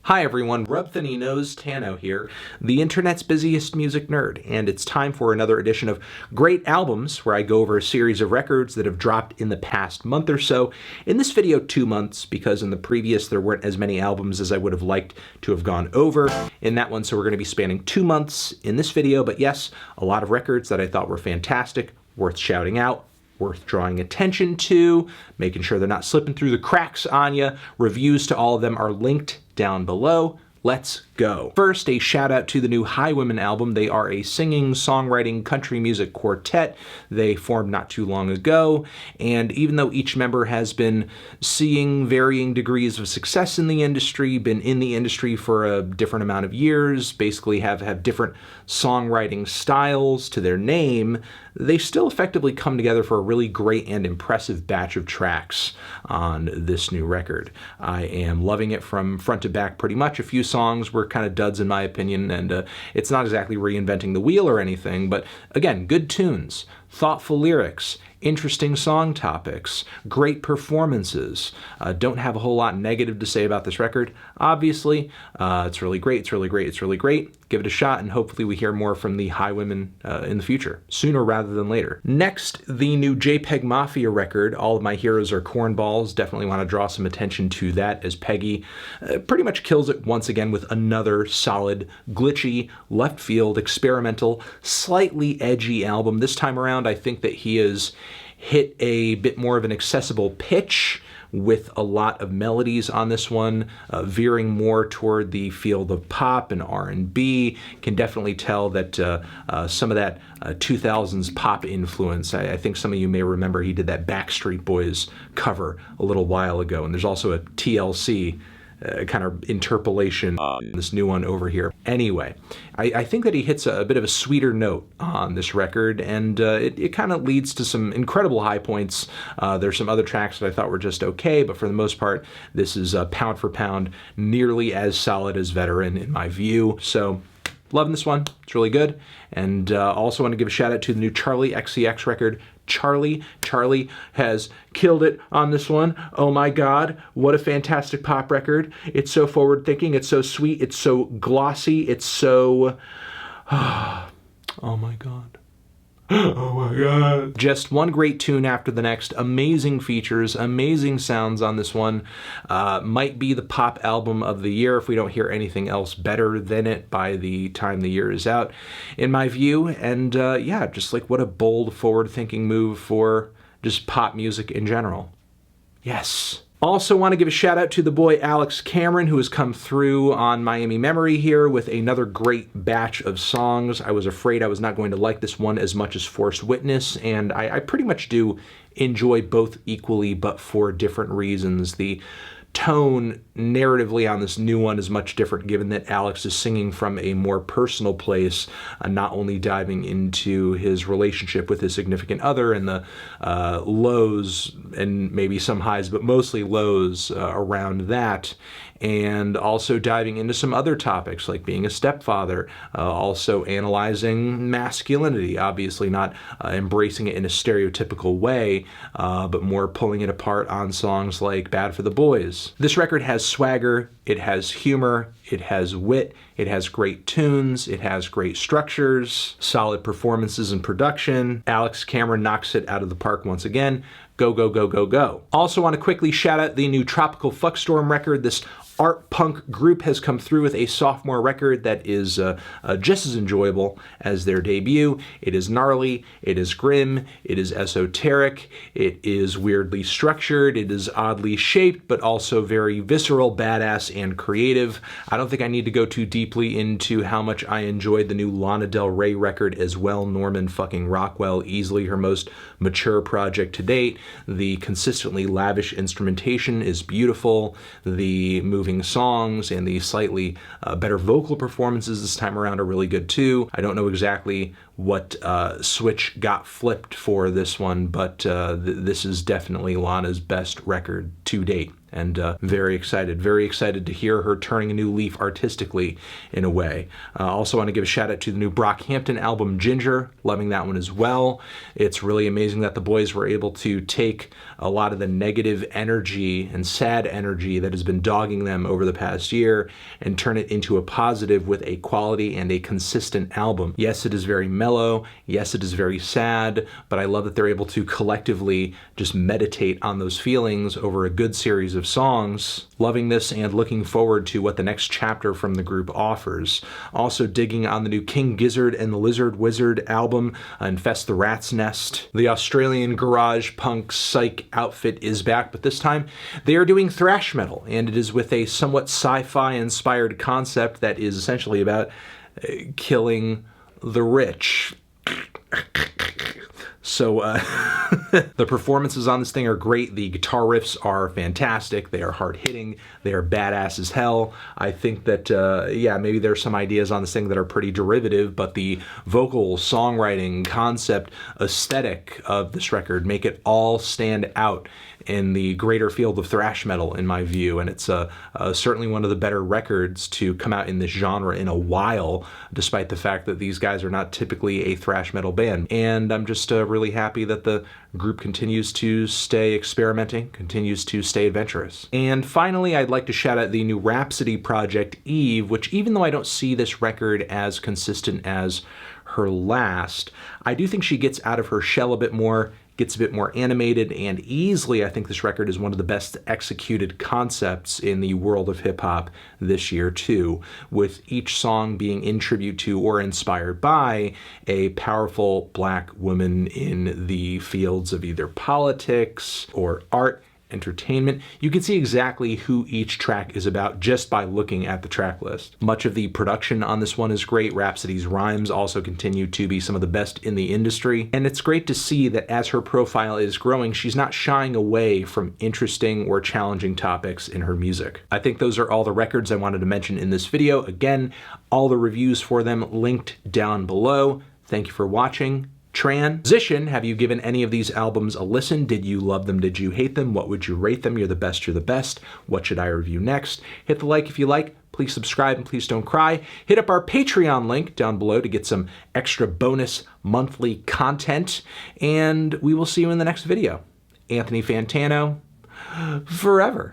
Hi everyone, Rubthany Knows Tano here, the internet's busiest music nerd, and it's time for another edition of Great Albums, where I go over a series of records that have dropped in the past month or so. In this video, 2 months, because in the previous there weren't as many albums as I would have liked to have gone over in that one, so we're going to be spanning 2 months in this video, but yes, a lot of records that I thought were fantastic, worth shouting out, worth drawing attention to, making sure they're not slipping through the cracks on you. Reviews to all of them are linked down below. Let's go. First, a shout out to the new Highwomen album. They are a singing, songwriting, country music quartet. They formed not too long ago, and even though each member has been seeing varying degrees of success in the industry, been in the industry for a different amount of years, basically have different songwriting styles to their name, they still effectively come together for a really great and impressive batch of tracks on this new record. I am loving it from front to back pretty much. A few songs were kind of duds in my opinion, and it's not exactly reinventing the wheel or anything, but again, good tunes, thoughtful lyrics, interesting song topics, great performances. Don't have a whole lot negative to say about this record. Obviously, it's really great, it's really great, it's really great. Give it a shot, and hopefully we hear more from the Highwomen in the future, sooner rather than later. Next, the new JPEGMAFIA record, All of My Heroes Are Cornballs. Definitely want to draw some attention to that, as Peggy pretty much kills it once again with another solid, glitchy, left field, experimental, slightly edgy album. This time around, I think that he has hit a bit more of an accessible pitch with a lot of melodies on this one, veering more toward the field of pop and R&B. Can definitely tell that some of that 2000s pop influence. I think some of you may remember he did that Backstreet Boys cover a little while ago, and there's also a TLC kind of interpolation on this new one over here. Anyway, I think that he hits a bit of a sweeter note on this record, and it kind of leads to some incredible high points. There's some other tracks that I thought were just okay, but for the most part, this is pound for pound nearly as solid as Veteran in my view. So loving this one, it's really good. And also want to give a shout out to the new Charli XCX record, Charli has killed it on this one. Oh my God, what a fantastic pop record. It's so forward thinking, it's so sweet, it's so glossy, it's so, oh my God. Oh my God. Just one great tune after the next. Amazing features, amazing sounds on this one. Might be the pop album of the year if we don't hear anything else better than it by the time the year is out, in my view. And yeah, just like what a bold, forward-thinking move for just pop music in general. Yes. Also want to give a shout out to the boy Alex Cameron, who has come through on Miami Memory here with another great batch of songs. I was afraid I was not going to like this one as much as Forced Witness, and I pretty much do enjoy both equally, but for different reasons. The tone narratively on this new one is much different, given that Alex is singing from a more personal place, not only diving into his relationship with his significant other and the lows and maybe some highs, but mostly lows around that, and also diving into some other topics like being a stepfather, also analyzing masculinity, obviously not embracing it in a stereotypical way, but more pulling it apart on songs like Bad for the Boys. This record has swagger, it has humor, it has wit, it has great tunes, it has great structures, solid performances and production. Alex Cameron knocks it out of the park once again. Go, go, go, go, go. Also want to quickly shout out the new Tropical Fuckstorm record. This art punk group has come through with a sophomore record that is just as enjoyable as their debut. It is gnarly, it is grim, it is esoteric, it is weirdly structured, it is oddly shaped, but also very visceral, badass, and creative. I don't think I need to go too deeply into how much I enjoyed the new Lana Del Rey record as well. Norman fucking Rockwell, easily her most mature project to date. The consistently lavish instrumentation is beautiful. The moving songs and the slightly better vocal performances this time around are really good too. I don't know exactly what switch got flipped for this one, but this is definitely Lana'S best record to date. And very excited to hear her turning a new leaf artistically in a way. Also want to give a shout out to the new Brockhampton album, Ginger. Loving that one as well. It's really amazing that the boys were able to take a lot of the negative energy and sad energy that has been dogging them over the past year and turn it into a positive with a quality and a consistent album. Yes, it is very mellow. Yes, it is very sad, but I love that they're able to collectively just meditate on those feelings over a good series of songs. Loving this and looking forward to what the next chapter from the group offers. Also digging on the new King Gizzard and the Lizard Wizard album, Infest the Rat's Nest. The Australian garage punk psych outfit is back, but this time they are doing thrash metal, and it is with a somewhat sci-fi inspired concept that is essentially about killing the rich. So the performances on this thing are great. The guitar riffs are fantastic. They are hard-hitting. They are badass as hell. I think that, yeah, maybe there's some ideas on this thing that are pretty derivative, but the vocal, songwriting, concept, aesthetic of this record make it all stand out in the greater field of thrash metal, in my view, and it's certainly one of the better records to come out in this genre in a while, despite the fact that these guys are not typically a thrash metal band. And I'm just really happy that the group continues to stay experimenting, continues to stay adventurous. And finally, I'd like to shout out the new Rapsody project, Eve, which even though I don't see this record as consistent as her last, I do think she gets out of her shell a bit more, gets a bit more animated, and easily I think this record is one of the best executed concepts in the world of hip-hop this year too, with each song being in tribute to or inspired by a powerful black woman in the fields of either politics or art, entertainment. You can see exactly who each track is about just by looking at the track list. Much of the production on this one is great. Rapsody's rhymes also continue to be some of the best in the industry. And it's great to see that as her profile is growing, she's not shying away from interesting or challenging topics in her music. I think those are all the records I wanted to mention in this video. Again, all the reviews for them linked down below. Thank you for watching. Transition, have you given any of these albums a listen? Did you love them? Did you hate them? What would you rate them? You're the best, you're the best. What should I review next? Hit the like if you like. Please subscribe and please don't cry. Hit up our Patreon link down below to get some extra bonus monthly content. And we will see you in the next video. Anthony Fantano, forever.